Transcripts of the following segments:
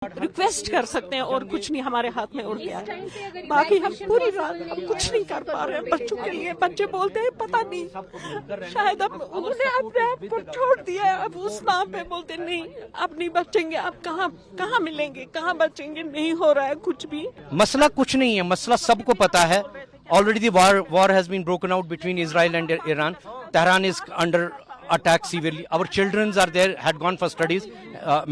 Request कर सकते हैं और कुछ नहीं हमारे हाथ में उड़ गया है। बाकी हम पूरी रात हम कुछ नहीं कर पा रहे हैं बच्चों के लिए। बच्चे बोलते हैं पता नहीं शायद अब उन्होंने अपने आप को छोड़ दिया है, अब उस नाम पे बोलते नहीं अब नहीं बचेंगे, अब कहाँ मिलेंगे, कहाँ बचेंगे, नहीं हो रहा है कुछ भी। मसला कुछ नहीं है, मसला सबको पता है। Already the war has been broken out between Israel and Iran. Tehran is under attack severely. Our children are there, had gone for studies,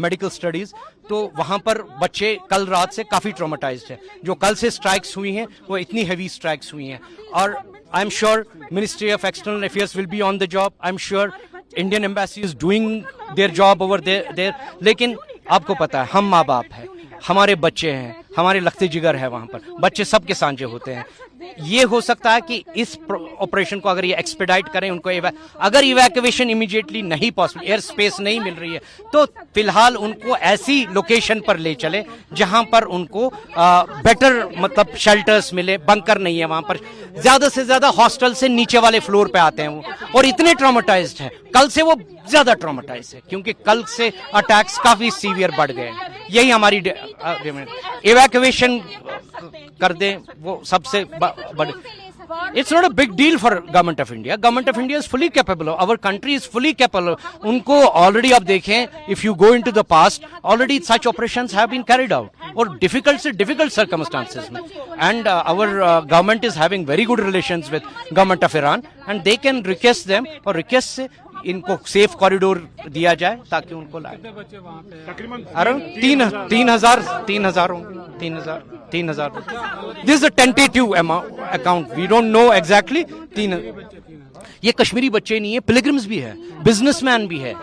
medical studies. तो वहाँ पर बच्चे कल रात से काफ़ी ट्रॉमेटाइज्ड हैं। जो कल से स्ट्राइक्स हुई हैं वो इतनी हैवी स्ट्राइक्स हुई हैं। और I am sure ministry of external affairs will be on the job. I am sure Indian embassy is doing their job over there. लेकिन आपको पता है हम माँ बाप हैं, हमारे बच्चे हैं, हमारे लखते जिगर है, वहाँ पर बच्चे सबके सांझे होते हैं। ये हो सकता है कि इस ऑपरेशन को अगर ये एक्सपेडाइट करें, उनको अगर इवैक्यूएशन इमीडिएटली नहीं पॉसिबल, एयर स्पेस नहीं मिल रही है, तो फिलहाल उनको ऐसी लोकेशन पर ले चले जहां पर उनको बेटर मतलब शेल्टर्स मिले। बंकर नहीं है वहां पर, ज्यादा से ज्यादा हॉस्टल से नीचे वाले फ्लोर पे आते हैं वो, और इतने ट्रॉमेटाइज्ड है, कल से वो ज्यादा ट्रॉमेटाइज है क्योंकि कल से अटैक्स काफी सीवियर बढ़ गए हैं। यही हमारी इवैक्यूएशन कर दें, वो सबसे बड़े। It's not a big deal for government of India. Government of India is fully capable. Our country is fully capable. उनको already आप देखें, if you go into the past, already such operations have been carried out. और difficult से difficult circumstances में. And our government is having very good relations with government of Iran, and they can request them, और request से इनको safe corridor दिया जाए ताकि उनको लाए। Around 3,000 this is a tentative account, we don't know exactly. ये कश्मीरी बच्चे नहीं है, पिलग्रिम्स भी है, बिजनेसमैन भी है,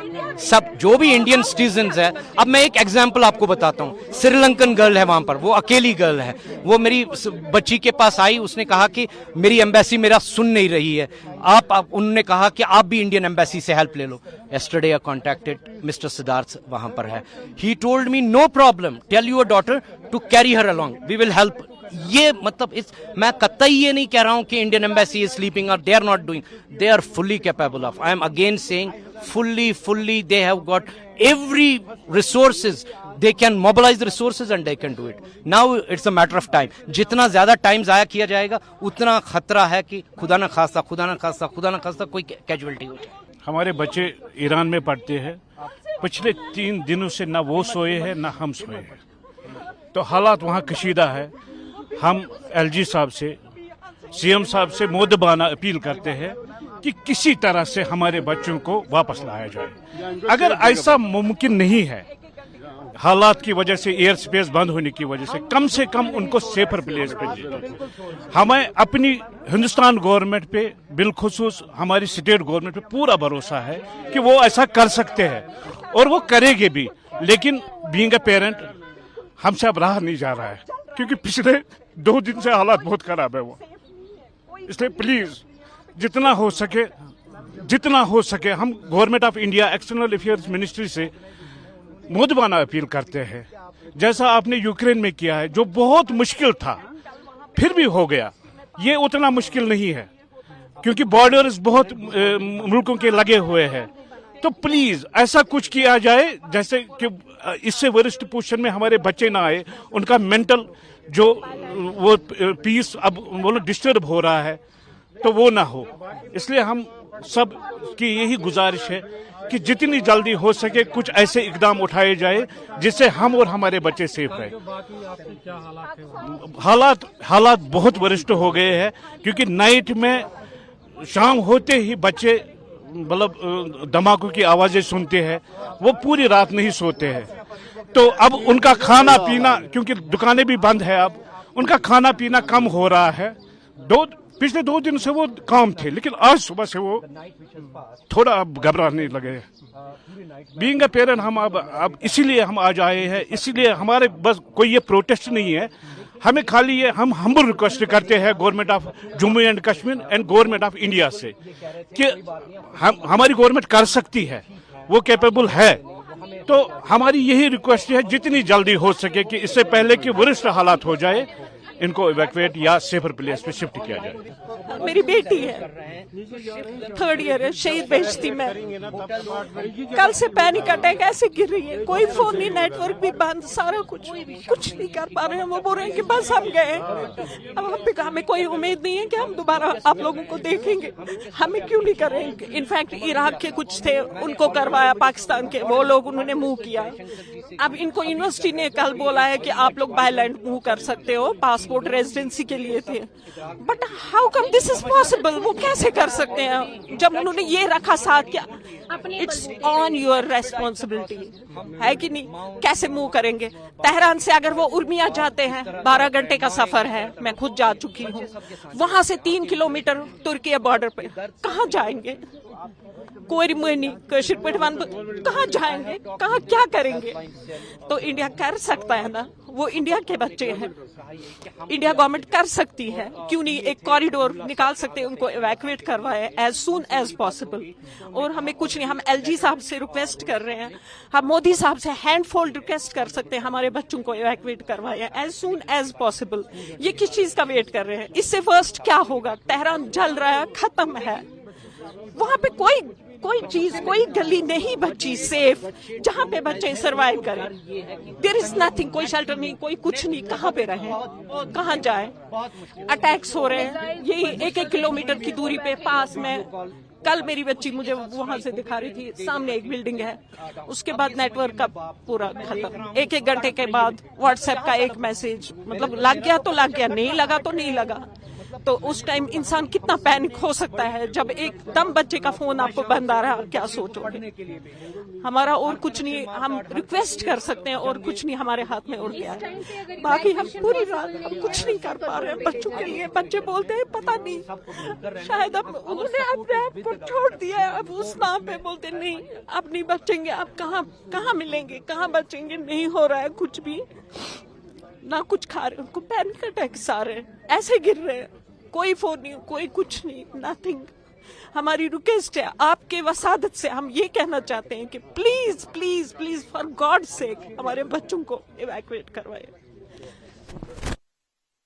सब जो भी इंडियन सिटीजन्स है। अब मैं एक एग्जांपल आपको बताता हूँ। श्रीलंकन गर्ल है वहां पर, वो अकेली गर्ल है, वो मेरी बच्ची के पास आई, उसने कहा कि मेरी एम्बेसी मेरा सुन नहीं रही है, आप उन्होंने कहा कि आप भी इंडियन एम्बेसी से हेल्प ले लो। yesterday I contacted Mr. Siddharth, वहां पर है, he told me no problem, tell your daughter to carry her along, we will help। ये मतलब मैं कतई ये नहीं कह रहा हूं कि इंडियन एम्बेसी इज स्लीपिंग और they are not doing, they are fully capable of. I am again saying fully they have got every resources, they can mobilize the resources and they can do it. Now it's a matter of time. जितना ज्यादा time जाया किया जाएगा उतना खतरा है कि खुदा ना खास्ता कोई कैजुअलिटी हो जाए। हमारे बच्चे ईरान में पढ़ते हैं, पिछले 3 दिनों से ना वो सोए हैं ना हम सोए हैं, तो हालात वहाँ कशीदा है। हम एलजी साहब से, सीएम साहब से मोदबाना अपील करते हैं कि किसी तरह से हमारे बच्चों को वापस लाया जाए। अगर ऐसा मुमकिन नहीं है, हालात की वजह से, एयर स्पेस बंद होने की वजह से कम उनको सेफर प्लेस पे ले। हमें अपनी हिंदुस्तान गवर्नमेंट पे, बिलखुसूस हमारी स्टेट गवर्नमेंट पे पूरा भरोसा है कि वो ऐसा कर सकते हैं और वो करेंगे भी। लेकिन बीइंग अ पेरेंट हमसे अब रहा नहीं जा रहा है क्योंकि पिछले 2 दिन से हालात बहुत खराब है वो। इसलिए प्लीज जितना हो सके हम government of India external affairs ministry से मुद्दबाना अपील करते हैं, जैसा आपने यूक्रेन में किया है, जो बहुत मुश्किल था फिर भी हो गया। ये उतना मुश्किल नहीं है क्योंकि बॉर्डर्स बहुत मुल्कों के लगे हुए हैं। तो प्लीज ऐसा कुछ किया जाए जैसे कि इससे वरिष्ठ पोजीशन में हमारे बच्चे ना आए, उनका मेंटल जो वो पीस अब वो डिस्टर्ब हो रहा है तो वो ना हो। इसलिए हम सब की यही गुजारिश है कि जितनी जल्दी हो सके कुछ ऐसे इकदाम उठाए जाए जिससे हम और हमारे बच्चे सेफ रहे। हालात बहुत वरिष्ठ हो गए हैं क्योंकि नाइट में शाम होते ही बच्चे मतलब धमाकों की आवाजें सुनते हैं, वो पूरी रात नहीं सोते हैं। तो अब उनका खाना पीना, क्योंकि दुकानें भी बंद है, अब उनका खाना पीना कम हो रहा है। पिछले 2 दिन से वो काम थे, लेकिन आज सुबह से वो थोड़ा अब घबराने लगे। बीइंग अ पेरेंट हम अब इसीलिए हम आज आए हैं, इसीलिए हमारे बस कोई ये प्रोटेस्ट नहीं है, हमें खाली ये हम हम्बल रिक्वेस्ट करते हैं government of Jammu and Kashmir and government of India से कि हमारी गवर्नमेंट कर सकती है, वो कैपेबल है। तो हमारी यही रिक्वेस्ट है जितनी जल्दी हो सके कि इससे पहले कि वरिष्ठ हालात हो जाए इनको इवैक्यूएट या सेफर प्लेस पे शिफ्ट किया जाए। मेरी बेटी है, 3rd ईयर है, शहीद भेजती मैं, कल से पैनिक अटैक ऐसे गिर रही है, कोई फोन नहीं, नेटवर्क भी बंद, सारा कुछ नहीं कर पा रहे हैं। वो बोल रहे हैं कि बस हम गए, अब हमें कोई उम्मीद नहीं है कि हम दोबारा आप लोगों को देखेंगे, हमें क्यों नहीं करेंगे। इनफैक्ट इराक के कुछ थे, उनको करवाया पाकिस्तान के, वो लोग उन्होंने मूव किया। अब इनको यूनिवर्सिटी ने कल बोला है कि आप लोग बाय लैंड मूव कर सकते हो, पासपोर्ट रेजिडेंसी के लिए थे, but how come this is possible. वो कैसे कर सकते हैं जब उन्होंने ये रखा साथ, क्या इट्स ऑन योर रेस्पॉन्सिबिलिटी है कि नहीं, कैसे मूव करेंगे। तेहरान से अगर वो उर्मिया जाते हैं, 12 घंटे का सफर है, मैं खुद जा चुकी हूँ, वहां से 3 किलोमीटर तुर्की बॉर्डर पे, कहाँ जाएंगे, कोई मोनी कशिर पिटवान, कहाँ जाएंगे, कहाँ क्या करेंगे। तो इंडिया कर सकता है ना, वो इंडिया के बच्चे हैं, इंडिया गवर्नमेंट कर सकती है, क्यों नहीं एक कॉरिडोर निकाल सकते, उनको इवैक्यूएट करवाए एज सून एज पॉसिबल। और हमें कुछ नहीं, हम एलजी साहब से रिक्वेस्ट कर रहे हैं, हम मोदी साहब से हैंडफोल्ड रिक्वेस्ट कर सकते हैं, हमारे बच्चों को इवैक्यूएट करवाए एज सून एज पॉसिबल। ये किस चीज का वेट कर रहे हैं, इससे फर्स्ट क्या होगा। तेहरान जल रहा है, खत्म है, वहां पे कोई चीज, कोई गली नहीं बची सेफ जहां पे बच्चे सरवाइव करें। देयर इज नथिंग, कोई शेल्टर नहीं, कोई कुछ नहीं, कहाँ पे रहे, कहाँ जाए। अटैक्स हो रहे हैं, यही 1-1 किलोमीटर की दूरी पे पास में। कल मेरी बच्ची मुझे वहां से दिखा रही थी, सामने एक बिल्डिंग है, उसके बाद नेटवर्क का पूरा खत्म। 1-1 घंटे के बाद व्हाट्सएप का एक मैसेज, मतलब लग गया तो लग गया, नहीं लगा तो नहीं लगा। तो उस टाइम इंसान कितना पैनिक हो सकता है जब एकदम बच्चे का फोन आपको बंद आ रहा है, क्या सोचोगे। हमारा और कुछ नहीं, हम रिक्वेस्ट कर सकते हैं और कुछ नहीं हमारे हाथ में और क्या है। बाकी हम पूरी रात हम कुछ नहीं कर पा रहे हैं बच्चों के लिए। बच्चे बोलते हैं पता नहीं, शायद अब उन्होंने अपने आप को छोड़ दिया है, अब उस नाम पे बोलते नहीं अब नहीं बचेंगे, अब कहाँ मिलेंगे, कहाँ बचेंगे। नहीं हो रहा है कुछ भी, ना कुछ खा रहे, उनको पैनिक अटैक्स आ रहे हैं, ऐसे गिर रहे हैं, कोई फोन नहीं, कोई कुछ नहीं, नथिंग। हमारी रिक्वेस्ट है आपके वसादत से, हम ये कहना चाहते हैं कि please please please for God sake हमारे बच्चों को इवैक्यूएट करवाए।